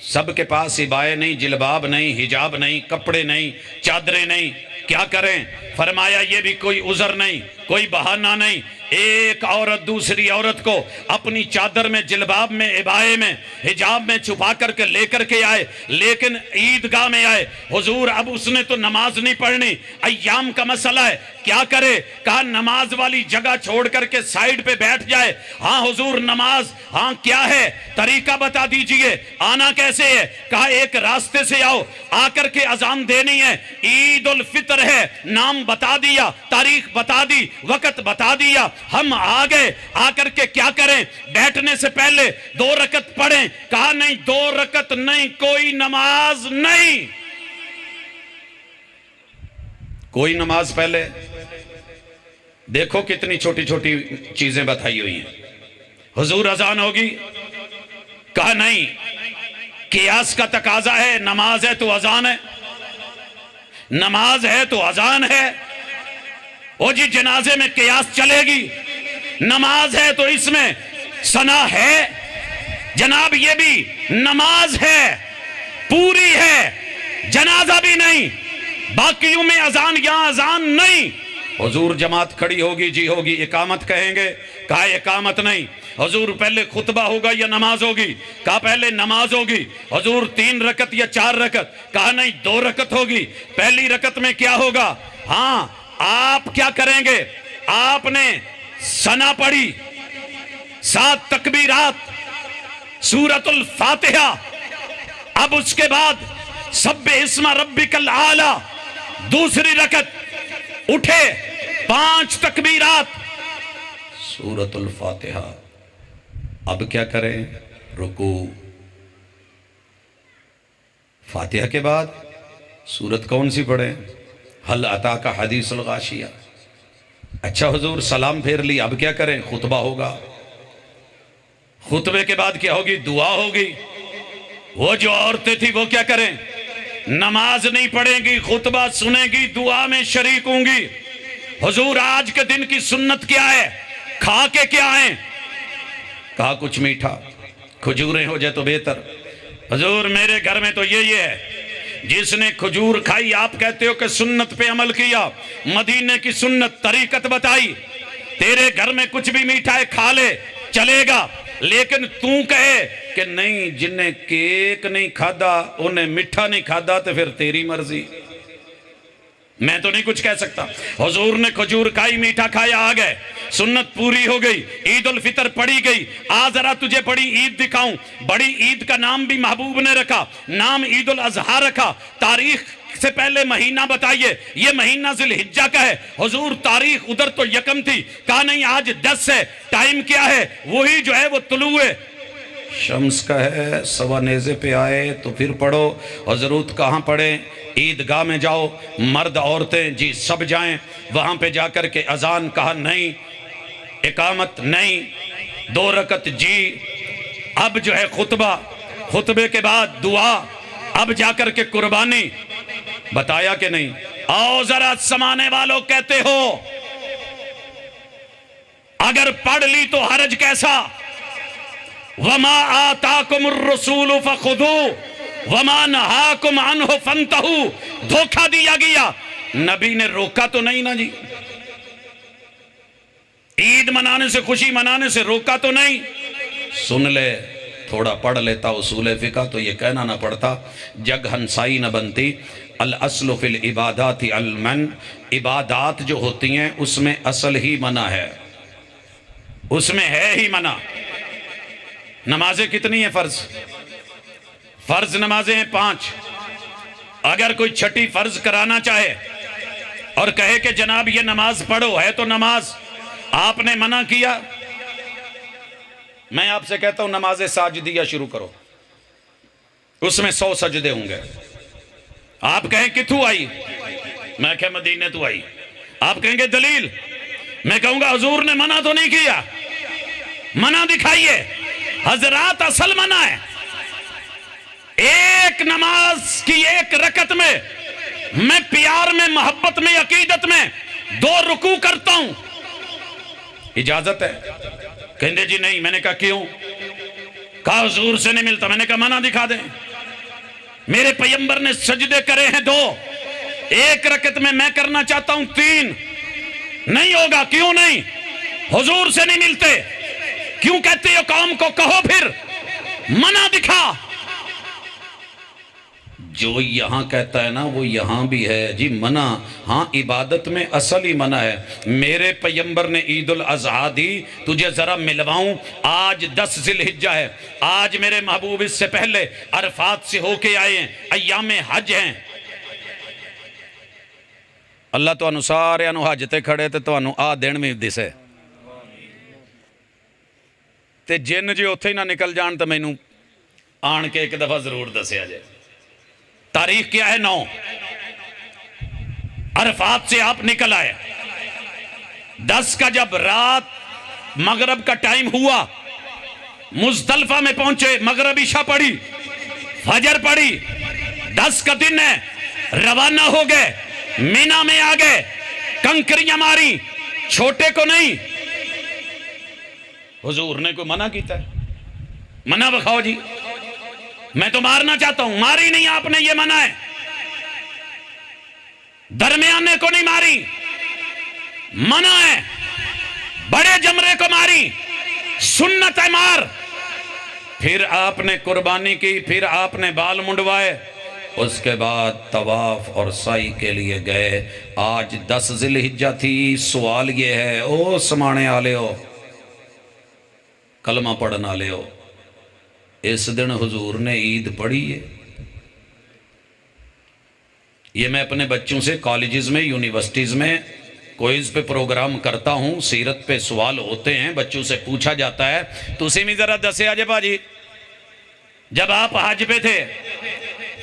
سب کے پاس عبائے نہیں، جلباب نہیں، حجاب نہیں، کپڑے نہیں، چادریں نہیں، کیا کریں؟ فرمایا یہ بھی کوئی عذر نہیں، کوئی بہانہ نہیں۔ ایک عورت دوسری عورت کو اپنی چادر میں، جلباب میں، عبائے میں، حجاب میں چھپا کر کے لے کر کے آئے، لیکن عیدگاہ میں آئے، حضور اب اس نے تو نماز نہیں پڑھنی، ایام کا مسئلہ ہے، کیا کرے؟ کہا نماز والی جگہ چھوڑ کر کے سائیڈ پہ بیٹھ جائے۔ ہاں حضور نماز، ہاں کیا ہے طریقہ بتا دیجئے، آنا کیسے ہے؟ کہا ایک راستے سے آؤ، آ کر کے اذان دینی ہے، عید الفطر ہے، نام بتا دیا، تاریخ بتا دی، وقت بتا دیا، ہم آ گئے، آ کر کے کیا کریں؟ بیٹھنے سے پہلے 2 رکعت پڑھیں۔ کہا نہیں 2 رکعت نہیں، کوئی نماز نہیں، کوئی نماز پہلے۔ دیکھو کتنی چھوٹی چھوٹی چیزیں بتائی ہوئی ہیں۔ حضور اذان ہوگی، کہا نہیں، قیاس کا تقاضا ہے، نماز ہے تو اذان ہے، نماز ہے تو اذان ہے۔ وہ جی جنازے میں قیاس چلے گی، نماز ہے تو اس میں ثنا ہے، جناب یہ بھی نماز ہے، پوری ہے، جنازہ بھی نہیں، باقیوں میں اذان، یہاں اذان نہیں۔ حضور جماعت کھڑی ہوگی جی ہوگی، اقامت کہیں گے، کہا اقامت نہیں۔ حضور پہلے خطبہ ہوگا یا نماز ہوگی؟ کہا پہلے نماز ہوگی۔ حضور 3 رکعت یا 4 رکعت؟ کہا نہیں 2 رکعت ہوگی۔ پہلی رکعت میں کیا ہوگا؟ ہاں آپ کیا کریں گے؟ آپ نے ثنا پڑھی، 7 تکبیرات، سورۃ الفاتحہ، اب اس کے بعد سبح اسم ربک الاعلی، دوسری رکعت اٹھے، 5 تکبیرات، سورۃ الفاتحہ، اب کیا کریں؟ رکوع، فاتحہ کے بعد سورت کون سی پڑھیں؟ حل اتاک حدیث الغاشیہ۔ اچھا حضور سلام پھیر لی، اب کیا کریں؟ خطبہ ہوگا، خطبے کے بعد کیا ہوگی؟ دعا ہوگی۔ وہ جو عورتیں تھی وہ کیا کریں؟ نماز نہیں پڑھیں گی، خطبہ سنیں گی، دعا میں شریک ہوں گی۔ حضور آج کے دن کی سنت کیا ہے؟ کھا کے کیا آئیں؟ کہا کچھ میٹھا، کھجوریں ہو جائے تو بہتر۔ حضور میرے گھر میں تو یہ ہے، جس نے کھجور کھائی آپ کہتے ہو کہ سنت پہ عمل کیا، مدینے کی سنت طریقت بتائی، تیرے گھر میں کچھ بھی میٹھا ہے کھا لے چلے گا، لیکن تو کہے کہ نہیں جن نے کیک نہیں کھادا انہیں میٹھا نہیں کھادا تو پھر تیری مرضی، میں تو نہیں کچھ کہہ سکتا۔ حضور نے کھجور کھائی، میٹھا کھایا، آ گئے، سنت پوری ہو گئی، عید الفطر پڑھی گئی۔ آ ذرا تجھے بڑی عید دکھاؤں۔ بڑی عید کا نام بھی محبوب نے رکھا، نام عید الاضحیٰ رکھا۔ تاریخ سے پہلے مہینہ بتائیے، یہ مہینہ ذی الحجہ کا ہے۔ حضور تاریخ ادھر تو یکم تھی، کہا نہیں آج 10 ہے، ٹائم کیا ہے؟ وہی جو ہے وہ طلوع شمس کا ہے۔ سوا نیزے پہ آئے تو پھر پڑھو۔ حضرت کہاں پڑھیں؟ عیدگاہ میں جاؤ، مرد عورتیں جی سب جائیں، وہاں پہ جا کر کے اذان، کہا نہیں، اقامت نہیں، 2 رکعت جی، اب جو ہے خطبہ، خطبے کے بعد دعا، اب جا کر کے قربانی، بتایا کہ نہیں؟ آؤ ذرا سمانے والوں کہتے ہو اگر پڑھ لی تو حرج کیسا؟ وَمَا آتَاكُمُ الرَّسُولُ فَخُذُوهُ وَمَا نَهَاكُمْ عَنْهُ فَانْتَهُوا۔ دھوکہ دیا گیا، نبی نے روکا تو نہیں نا جی، عید منانے سے، خوشی منانے سے روکا تو نہیں۔ سن لے تھوڑا پڑھ لیتا اصول فقہ تو یہ کہنا نہ پڑتا، جگ ہنسائی نہ بنتی۔ الاصل فی العبادات المن، عبادات جو ہوتی ہیں اس میں اصل ہی منع ہے، اس میں ہے ہی منع۔ نمازیں کتنی ہیں فرض؟ فرض نمازیں ہیں 5۔ اگر کوئی چھٹی فرض کرانا چاہے اور کہے کہ جناب یہ نماز پڑھو، ہے تو نماز آپ نے منع کیا، میں آپ سے کہتا ہوں نماز ساجدیہ شروع کرو، اس میں 100 سجدے ہوں گے۔ آپ کہیں کتھوں آئی، میں کہ مدینے تو آئی۔ آپ کہیں گے دلیل، میں کہوں گا حضور نے منع تو نہیں کیا، منع دکھائیے حضرات، اصل منع ہے۔ ایک نماز کی ایک رکعت میں پیار میں، محبت میں، عقیدت میں 2 رکوع کرتا ہوں، اجازت ہے؟ کہندے جی نہیں۔ میں نے کہا کیوں؟ کہا حضور سے نہیں ملتا۔ میں نے کہا منع دکھا دیں، میرے پیغمبر نے سجدے کرے ہیں 2، ایک رکعت میں کرنا چاہتا ہوں 3، نہیں ہوگا۔ کیوں نہیں؟ حضور سے نہیں ملتے۔ کیوں کہتے ہو قوم کو؟ کہو پھر منع دکھا۔ جو یہاں کہتا ہے نا وہ یہاں بھی ہے جی منع۔ ہاں عبادت میں اصل ہی منع ہے۔ میرے پیغمبر نے عید الاضحیٰ دی، تجھے ذرا ملواؤں، آج 10 ذی الحجہ ہے، آج میرے محبوب اس سے پہلے عرفات سے ہو کے آئے ہیں، ایام حج ہیں۔ اللہ تو انو سارے انو حج تے کھڑے تے تو انو دن میں دسے تے جن جی اتھے ہی نہ نکل جان تو میں آن کے ایک دفعہ ضرور دسیا جائے۔ تاریخ کیا ہے؟ 9 عرفات سے آپ نکل آئے، 10 کا جب رات مغرب کا ٹائم ہوا مزدلفہ میں پہنچے، مغرب عشاء پڑھی، فجر پڑھی، 10 کا دن ہے، روانہ ہو گئے، مینا میں آ گئے، کنکریاں ماری، چھوٹے کو نہیں۔ حضور نے کوئی منع کیتا ہے؟ منع بخاؤ جی، میں تو مارنا چاہتا ہوں، ماری نہیں آپ نے، یہ منع ہے۔ درمیانے کو نہیں ماری، منع ہے۔ بڑے جمرے کو ماری، سنت ہے مار۔ پھر آپ نے قربانی کی، پھر آپ نے بال منڈوائے، اس کے بعد طواف اور سعی کے لیے گئے۔ آج 10 ذی الحجہ تھی، سوال یہ ہے، او سمانے آلے ہو، کلمہ پڑھنا لے ہو، اس دن حضور نے عید پڑھی ہے؟ یہ میں اپنے بچوں سے کالجز میں، یونیورسٹیز میں کوئز پہ پروگرام کرتا ہوں، سیرت پہ سوال ہوتے ہیں، بچوں سے پوچھا جاتا ہے، تو اسی میں ذرا دسے آجے باجی، جب آپ حج پہ تھے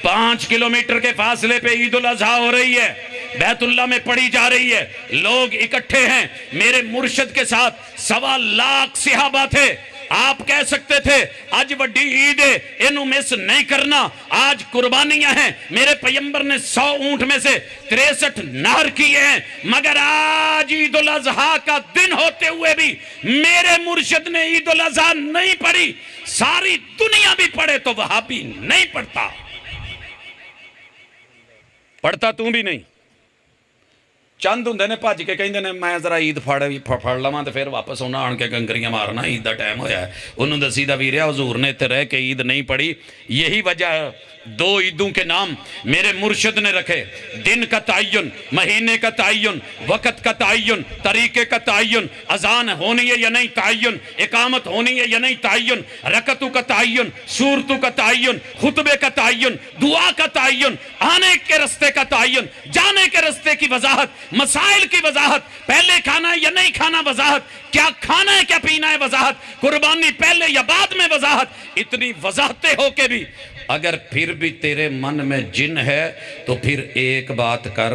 5 کلومیٹر کے فاصلے پہ عید الاضحیٰ ہو رہی ہے، بیت اللہ میں پڑھی جا رہی ہے، لوگ اکٹھے ہیں، میرے مرشد کے ساتھ 1.25 لاکھ صحابہ تھے، آپ کہہ سکتے تھے آج وڈی عید ہے، انہوں مس نہیں کرنا، آج قربانیاں ہیں، میرے پیغمبر نے 100 اونٹ میں سے 63 نہر کیے ہیں، مگر آج عید الاضحیٰ کا دن ہوتے ہوئے بھی میرے مرشد نے عید الاضحیٰ نہیں پڑھی۔ ساری دنیا بھی پڑھے تو وہابی نہیں پڑھتا، پڑھتا تم بھی نہیں۔ چند ہوں نے بھج کے کہیں نے میں ذرا عید پھڑ لواں تو پھر واپس ہونا آن کے کنکریاں مارنا، عید دا ٹائم ہویا ہے۔ انہوں دسی دا ویریا حضور نے تے رہ کے عید نہیں پڑھی۔ یہی وجہ ہے 2 عیدوں کے نام میرے مرشد نے رکھے، دن کا تعین، مہینے کا تعین، وقت کا تعین، طریقے کا تعین، اذان ہونی ہے یا نہیں تعین، اقامت ہونی ہے یا نہیں تعین، رکعتوں کا تعین، سورتوں کا تعین، خطبے کا تعین، دعا کا تعین، آنے کے رستے کا تعین، جانے کے رستے کی وضاحت، مسائل کی وضاحت، پہلے کھانا ہے یا نہیں کھانا وضاحت، کیا کھانا ہے کیا پینا ہے وضاحت، قربانی پہلے یا بعد میں وضاحت۔ اتنی وضاحتیں ہو کے بھی اگر پھر بھی تیرے من میں جن ہے تو پھر ایک بات کر،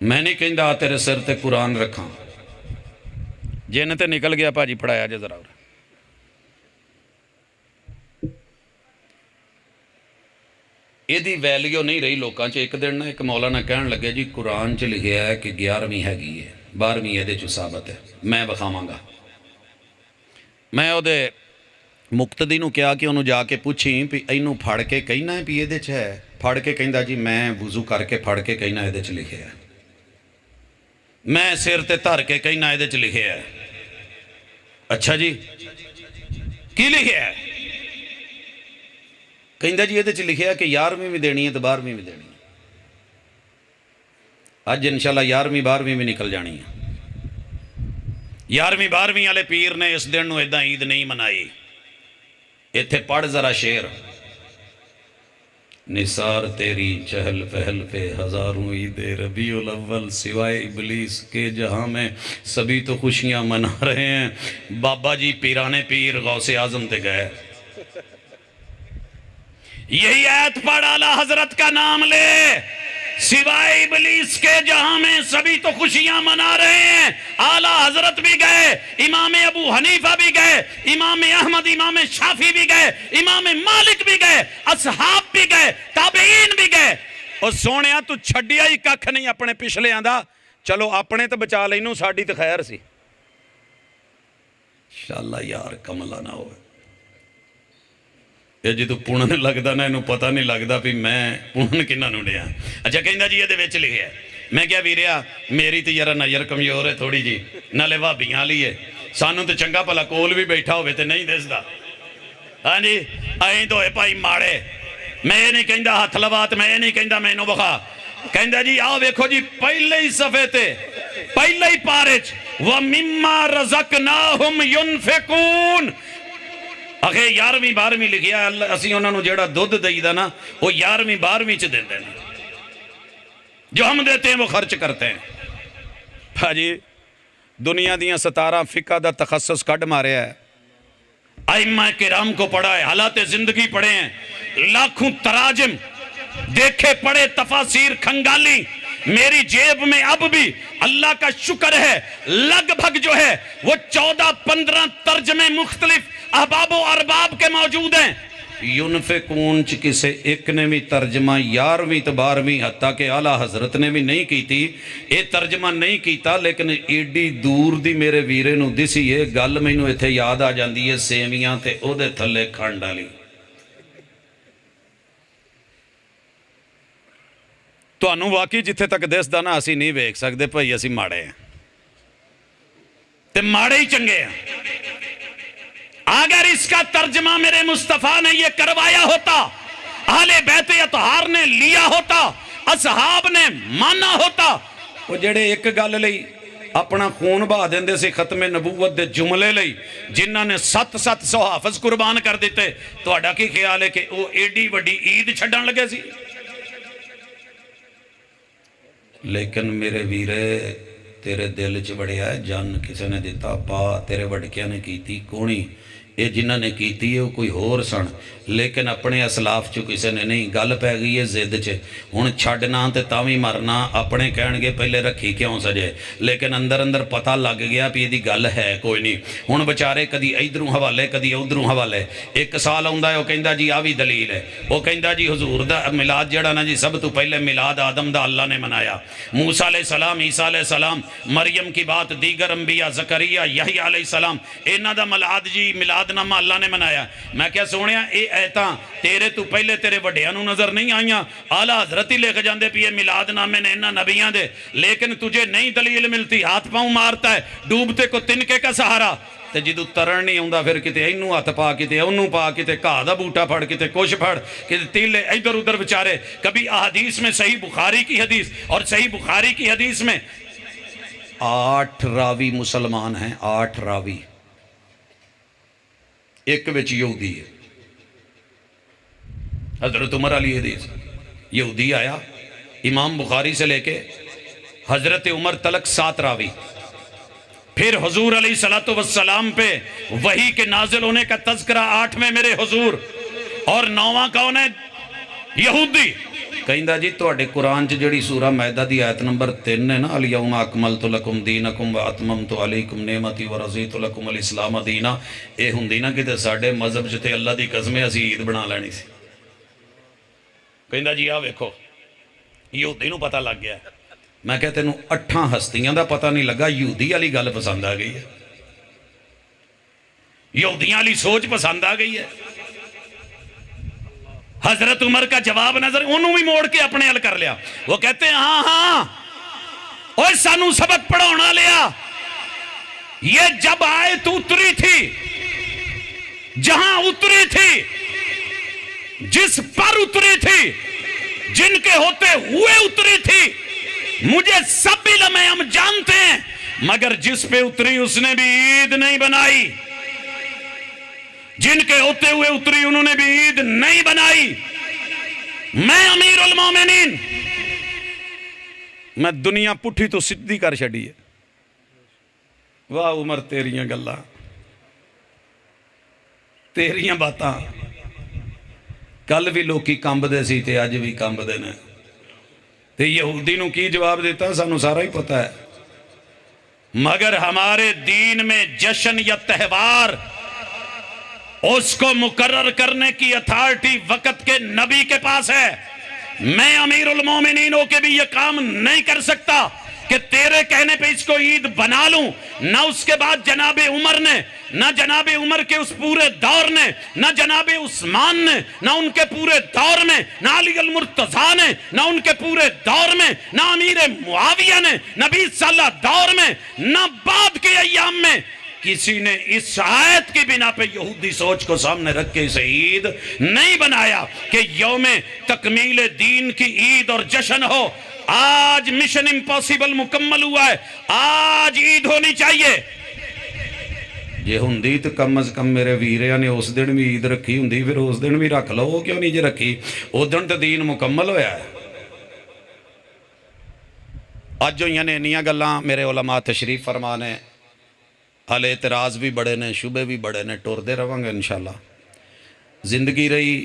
میں نہیں کہندا تیرے سر تے قرآن رکھاں، جن تے نکل گیا پاجی پڑھایا جے ذرا۔ یہ دی ویلیو نہیں رہی لوکاں چ۔ ایک دن ایک مولانا کہن لگے جی قرآن چ لکھیا ہے کہ 11ویں ہے گی ہے، 12ویں یہ دے چ ثابت ہے، میں بخاواں گا۔ میں او دے مقتدی نو کیا کہ انہوں جا کے پوچھی بھی اینو پھڑ کے کہنا ہے بھی یہ دے چ ہے؟ پھڑ کے کہندا جی میں وضو کر کے پھڑ کے کہنا یہ دے چ لکھے ہے، میں سر تے دھر کے کہنا یہ دے چ لکھے ہے۔ اچھا جی کی لکھیا ہے؟ کہندا جی یہ لکھیا کہ 11ویں بھی دینی ہے تو 12ویں بھی دینی ہے. اج انشاءاللہ 11ویں 12ویں بھی نکل جانی ہے. 11ویں 12ویں والے پیر نے اس دن ادا عید نہیں منائی. اتنے پڑھ ذرا شعر. نثار تیری چہل پہل پہ ہزاروں عید ربیع الاول سوائے ابلیس کے جہاں میں سبھی تو خوشیاں منا رہے ہیں. بابا جی پیرانے پیر غوث اعظم تے گئے. یہی آیت پڑھ اعلیٰ حضرت کا نام لے. سوائے ابلیس کے جہاں میں سبھی تو خوشیاں منا رہے ہیں. اعلیٰ حضرت بھی گئے, امام ابو حنیفہ بھی گئے, امام احمد امام شافی بھی گئے, امام مالک بھی گئے, اصحاب بھی گئے, تابعین بھی گئے. اور سونیا تو چھڈیا ہی ککھ نہیں اپنے پچھلے آندا. چلو اپنے تو بچا لینو, ساڈی تو خیر سی. انشاءاللہ یار کملا نہ ہوئے. یہ جدو پونن لگتا نا انہوں پتہ نہیں لگتا بھی میں پونن کنہ نو ڈیا. اچھا کہندا جی یہ وچ لکھیا ہے. میں کیا ویریا میری تو یار نظر کمزور ہے تھوڑی جی, نالے بھابیاں لیے سانوں تو چنگا بھلا کول بھی بیٹھا ہوئے تو نہیں دسدا. ہاں جی ایں تو ہے بھائی ماڑے. میں یہ نہیں کہندا ہاتھ لوات, میں یہ نہیں کہندا مینوں بخا. کہندا جی آؤ ویکھو جی پہلے ہی صفحے تے پہلے ہی پارچ وَمِمَّا رَزَقْنَاهُمْ يُنْفِقُونَ. آخے 11ویں 12ویں لکھیا اسی انہوں نے جیڑا دودھ دئی دا نا وہ 11ویں 12ویں چ دے دینا. جو ہم دیتے ہیں وہ خرچ کرتے ہیں. بھاجی دنیا دیاں 17 فقہ دا تخصص کڈ ماریا ہے. ائمہ کرام کو پڑھا ہے, حالات زندگی پڑھے ہیں, لاکھوں تراجم دیکھے پڑھے, تفاسیر کھنگالی. میری جیب میں اب بھی اللہ کا شکر ہے لگ بھگ جو ہے وہ 14-15 ترجمے مختلف احباب و ارباب کے موجود ہیں. یونفقون چ کسے ایک نے بھی ترجمہ 11ویں تو 12ویں حتیٰ کہ اعلیٰ حضرت نے بھی نہیں کی تھی. یہ ترجمہ نہیں کیتا لیکن ایڈی دور دی میرے ویرے نو دسی ہے گل مینوں ایتھے یاد آ جاندی ہے سیویاں تے او دے تھلے کھنڈ والی. تانوں واقعی جتھے تک دسدا نا اسی نہیں ویکھ سکدے بھائی اسی ماڑے ہیں تے ماڑے ہی چنگے ہیں. اگر اس کا ترجمہ میرے مصطفیٰ نے یہ کروایا ہوتا, اہل بیت اطہار نے لیا ہوتا, اصحاب نے مانا ہوتا, وہ جڑے ایک گل لئی اپنا خون بہا دیندے سے ختم نبوت دے جملے لئی جنہاں نے 700 حافظ قربان کر دیتے, تہاڈا کی خیال ہے کہ وہ ایڈی وڈی عید چھڈن لگے سی؟ لیکن میرے ویرے تیرے دل چ بڑھیا ہے جان کسے نے دیتا پا تیرے وڈکیاں نے کیتی کونی. یہ جنہاں نے کیتی ہے وہ کوئی ہور سن لیکن اپنے اسلاف چو کسے نے نہیں. گل پہ گئی ہے زد چ ہن چھڈنا تے تاویں مرنا. اپنے کہن گے پہلے رکھی کیوں سجے لیکن اندر اندر پتہ لگ گیا بھی یہ گل ہے کوئی نہیں. ہن بچارے کدی ادھروں حوالے کدی ادھروں حوالے. ایک سال آਉਂدا ہے وہ کہندا جی آ بھی دلیل ہے. وہ کہندا جی حضور دا میلاد جڑا نا جی سب تو پہلے میلاد آدم دا اللہ نے منایا. موسیٰ علیہ السلام, عیسیٰ علیہ السلام, مریم کی بات, دیگر انبیاء, زکریا, یحییٰ علیہ السلام, انہاں دا میلاد جی میلاد نامہ اللہ نے منایا. میں کیا سونیا اے ایتاں تیرے تو پہلے تیرے وڈیاں نو نظر نہیں آئیاں. اعلیٰ حضرت ہی لے کے جاندے پیے میلاد نامے نے انہاں نبیاں دے, لیکن تجھے نہیں دلیل ملتی. ہاتھ پاؤں مارتا ہے, ڈوبتے کو تنکے کا سہارا. تے جدو ترن نہیں ہوندا پھر کتے اینوں ہاتھ پا کتے اونوں پا کتے گھاہ دا بوٹا پھڑ کتے کچھ پھڑ کتے تیلے ادھر ادھر بچارے. کبھی احادیث میں صحیح بخاری کی حدیث, اور صحیح بخاری کی حدیث میں 8 راوی مسلمان ہیں, 8 راوی, ایک وچ یہودی ہے. حضرت عمر علی حدیث یہودی آیا, امام بخاری سے لے کے حضرت عمر تلک 7 راوی. پھر حضور علیہ السلام پہ وحی کے نازل ہونے کا تذکرہ 8ویں میرے حضور, اور 9واں کون ہے؟ یہودی. کہندا جی تواڈے قرآن چ جڑی سورہ مائدہ دی آیت نمبر 3 ہے نا, الیوم اکملت لکم دینکم واتممت علیکم نعمتی ورضیت لکم الاسلام دینا, اے ہوندی نا کہ ساڈے مذہب چ تے اللہ دی قسم اسی عید بنا لینی سی. کہندا جی آ ویکھو یہودی نو پتہ لگ گیا. میں کہ تینوں 8 ہستیاں دا پتہ نہیں لگا, یہودی والی گل پسند آ گئی ہے, یہودیاں والی سوچ پسند آ گئی ہے. حضرت عمر کا جواب نظر انہوں بھی موڑ کے اپنے حل کر لیا. وہ کہتے ہیں ہاں ہاں اوہ سانو سبق پڑھونا لیا. یہ جب آیت اتری تھی جہاں اتری تھی، جس پر اتری تھی، جن کے ہوتے ہوئے اتری تھی، مجھے سب علم ہے، ہم جانتے ہیں، مگر جس پہ اتری اس نے بھی عید نہیں بنائی، جن کے ہوتے ہوئے اتری انہوں نے بھی عید نہیں بنائی۔ میں امیر المومنین، میں دنیا پٹھی تو سدھی کر چھڑی ہے۔ واہ عمر تیریاں گلاں، تیریاں باتاں، کل بھی لوکی کمبدے سی تے اج بھی کمبدے نے، تے یہودی نو کی جواب دیتا سانو سارا ہی پتہ ہے۔ مگر ہمارے دین میں جشن یا تہوار، اس کو مقرر کرنے کی اتھارٹی وقت کے نبی کے پاس ہے۔ میں امیر المومنین ہو کے بھی یہ کام نہیں کر سکتا کہ تیرے کہنے پہ اس کو عید بنا لوں۔ نہ اس کے بعد جناب عمر نے، نہ جناب عمر کے اس پورے دور نے، نہ جناب عثمان نے، نہ ان کے پورے دور میں، نہ علی المرتضیٰ نے، نہ ان کے پورے دور میں، نہ امیر معاویہ نے، نہ 20 سالہ دور میں، نہ بعد کے ایام میں کسی نے اس آیت کی بنا پہ یہودی سوچ کو سامنے رکھ کے اسے عید نہیں بنایا کہ یوم تکمیل دین کی عید اور جشن ہو۔ آج مشن امپاسبل مکمل ہوا ہے، آج عید ہونی چاہیے۔ یہ ہوندی تو کم از کم میرے ویریاں نے اس دن بھی عید رکھی ہوندی، پھر اس دن بھی رکھ لو، کیوں نہیں جی رکھی؟ اس دن تو دین مکمل ہویا ہے۔ آج جو یعنی انیاں گلاں میرے علماء تشریف فرمانے، حال اعتراض بھی بڑے نے، شبے بھی بڑے نے، ٹور دے رہاں گے انشاءاللہ۔ زندگی رہی،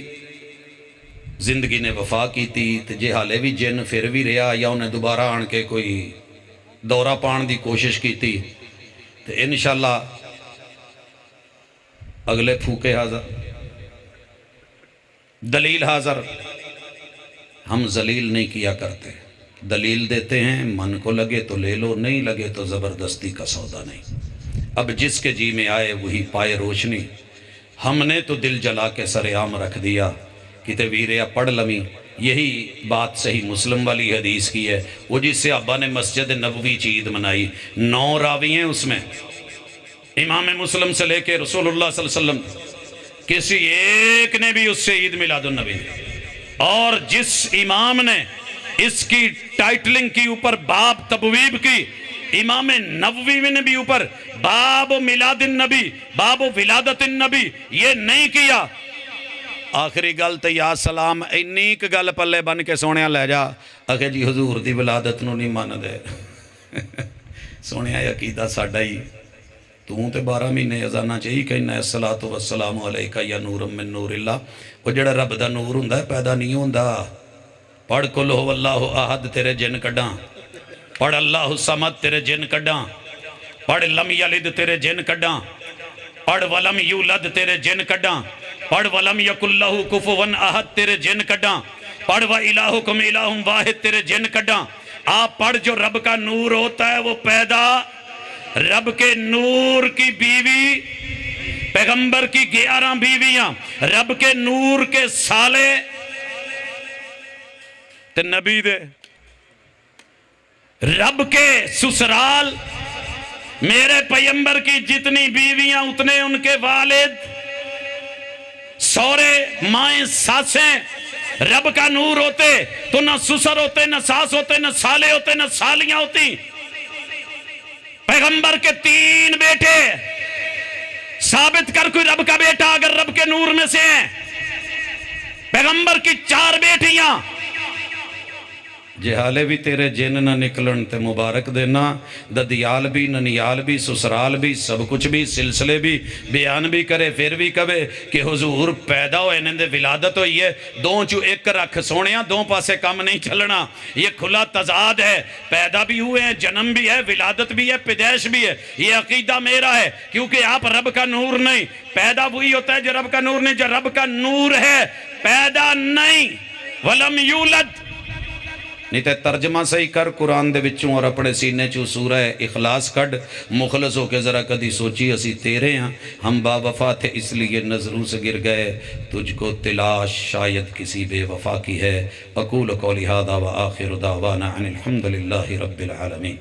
زندگی نے وفا کی تھی، تے جے حالے بھی جن پھر بھی رہا یا انہیں دوبارہ آن کے کوئی دورہ پان دی کوشش کی تھی، تے انشاءاللہ اگلے پھوکے حاضر، دلیل حاضر۔ ہم ذلیل نہیں کیا کرتے، دلیل دیتے ہیں، من کو لگے تو لے لو، نہیں لگے تو زبردستی کا سودا نہیں۔ اب جس کے جی میں آئے وہی پائے روشنی، ہم نے تو دل جلا کے سر عام رکھ دیا۔ کتے ویریا پڑھ لمی، یہی بات صحیح مسلم والی حدیث کی ہے، وہ جس سے ابا نے مسجد نبوی عید منائی، 9 راوی ہیں اس میں، امام مسلم سے لے کے رسول اللہ صلی اللہ علیہ وسلم، کسی ایک نے بھی اس سے عید میلاد النبی۔ اور جس امام نے اس کی ٹائٹلنگ کی اوپر باب تبویب کی، امام نووی نے بھی اوپر باب میلاد النبی، باب ولادت النبی یہ نہیں کیا۔ آخری گل تے یا سلام اینیک گل پلے بن کے سونیا لے جا، اکھے جی حضور دی ولادت نو نہیں مان دے۔ سونیا عقیدہ ساڈا ہی، تو تے 12 مہینے اذاناں چ ہی کہنا ہے الصلاۃ والسلام علیکہ یا نور من نور اللہ۔ وہ جڑا رب دا نور ہوندا ہے پیدا نہیں ہوندا۔ پڑھ قل هو اللہ احد تیرے جن کڈاں، پڑھ اللہ الصمد تیرے جن کڈاں، پڑھ لم یلد تیرے جن کڈاں، پڑھ ولم یولد تیرے جن کڈاں، پڑھ ولم یکن لہ کفوا احد تیرے جن کڈاں، پڑھ وَإِلَٰهُكُمْ إِلَٰهٌ واحد تیرے جن کڈاں۔ آپ پڑھ جو رب کا نور ہوتا ہے وہ پیدا، رب کے نور کی بیوی، پیغمبر کی 11 بیویاں، رب کے نور کے سالے تے نبی دے، رب کے سسرال، میرے پیغمبر کی جتنی بیویاں اتنے ان کے والد، سورے، مائیں، ساسیں، رب کا نور ہوتے تو نہ سسر ہوتے، نہ ساس ہوتے، نہ سالے ہوتے، نہ سالیاں ہوتی۔ پیغمبر کے 3 بیٹے، ثابت کر کوئی رب کا بیٹا اگر رب کے نور میں سے ہیں۔ پیغمبر کی 4 بیٹیاں، جہالے بھی تیرے جن نہ نکلن تے مبارک دینا، ددیال بھی، ننیال بھی، سسرال بھی، سب کچھ بھی، سلسلے بھی، بیان بھی کرے، پھر بھی کہے کہ حضور پیدا ہوئے نندے ولادت ہوئی ہے، دوں چو ایک رکھ سونیاں، دوں پاسے کام نہیں چلنا۔ یہ کھلا تضاد ہے، پیدا بھی ہوئے ہیں، جنم بھی ہے، ولادت بھی ہے، پیدائش بھی ہے۔ یہ عقیدہ میرا ہے، کیونکہ آپ رب کا نور نہیں، پیدا وہی ہوتا ہے جو رب کا نور نہیں، جو رب کا نور ہے پیدا نہیں۔ ولم یولد، نہیں تے ترجمہ صحیح کر قرآن دے وچوں اور اپنے سینے چوں سورہ اخلاص کڈ، مخلص ہو کے ذرا کدی سوچی اسی تیرے ہیں، ہم با وفا تھے اس لیے نظروں سے گر گئے، تجھ کو تلاش شاید کسی بے وفا کی ہے۔ اقول قولی ھذا وآخر دعوانا ان الحمدللہ رب العالمین۔